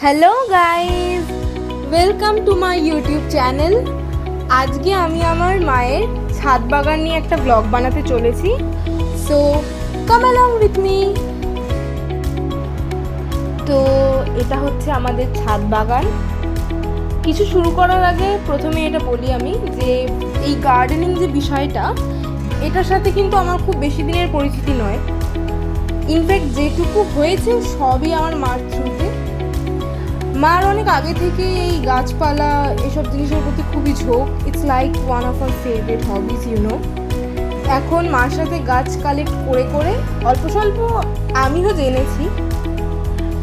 Hello guys, welcome to my YouTube channel. আজকে আমি আমার মায়ের ছাদ বাগান নিয়ে একটা ব্লগ বানাতে চলেছি। So come along with me. তো এটা হচ্ছে আমাদের ছাদ বাগান। কিছু শুরু করার আগে প্রথমে এটা বলি আমি যে এই গার্ডেনিং যে বিষয়টা, এটার সাথে কিন্তু আমার খুব বেশি দিনের পরিচিতি নয়। ইনফ্যাক্ট যেটুকু হয়েছে সবই আমার মার থ্রুতে। মার অনেক আগে থেকে এই গাছপালা এসব জিনিসের প্রতি খুবই ঝোঁক। It's like one of our favourite hobbies এখন মার সাথে গাছ কালেক্ট করে করে অল্প স্বল্প আমিও জেনেছি।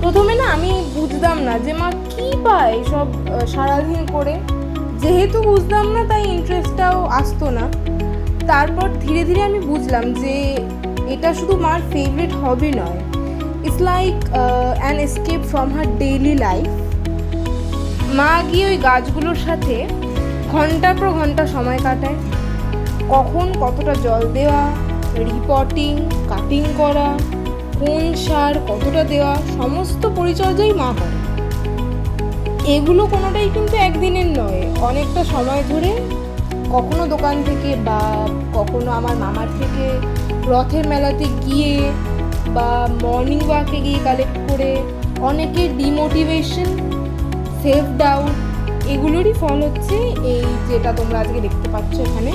প্রথমে না আমি বুঝতাম না যে মা কী পায় সব সারাদিন করে। যেহেতু বুঝতাম না তাই ইন্টারেস্টটাও আসতো না। তারপর ধীরে ধীরে আমি বুঝলাম যে এটা শুধু মার ফেভারিট হবি নয়, it's like an escape from her daily life. মা গিয়ে ওই গাছগুলোর সাথে ঘন্টার পর ঘন্টা সময় কাটায়। কখন কতটা জল দেওয়া, রিপটিং, কাটিং করা, কোন সার কতটা দেওয়া, সমস্ত পরিচর্যাই মা করে। এগুলো কোনোটাই কিন্তু একদিনের নয়, অনেকটা সময় ধরে। কখনো দোকান থেকে বা কখনো আমার মামার থেকে রথের মেলাতে গিয়ে বা মর্নিং ওয়াকে গিয়ে কালেক্ট করে, অনেকের ডিমোটিভেশন, সেলফ ডাউট, এগুলোরই ফল হচ্ছে এই যেটা তোমরা আজকে দেখতে পাচ্ছ এখানে।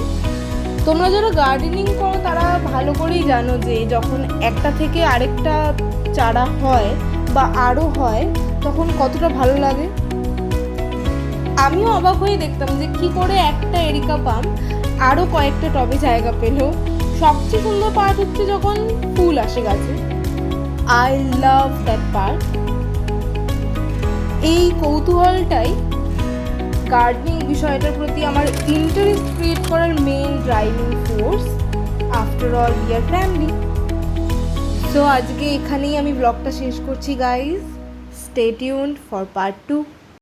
তোমরা যারা গার্ডেনিং করো তারা ভালো করেই জানো যে যখন একটা থেকে আরেকটা চারা হয় বা আরও হয় তখন কতটা ভালো লাগে। আমিও অবাক হয়ে দেখতাম যে কী করে একটা এরিকা পাম আরও কয়েকটা টবে জায়গা পেল। সবচেয়ে সুন্দর পার্ট হচ্ছে যখন ফুল আসে গাছে। I love that part. এই কৌতূহলটাই গার্ডেনিং বিষয়টার প্রতি আমার ইন্টারেস্ট ক্রিয়েট করার main driving force. After all we are family. So আজকে এখানেই আমি ব্লগটা শেষ করছি guys. Stay tuned for part 2।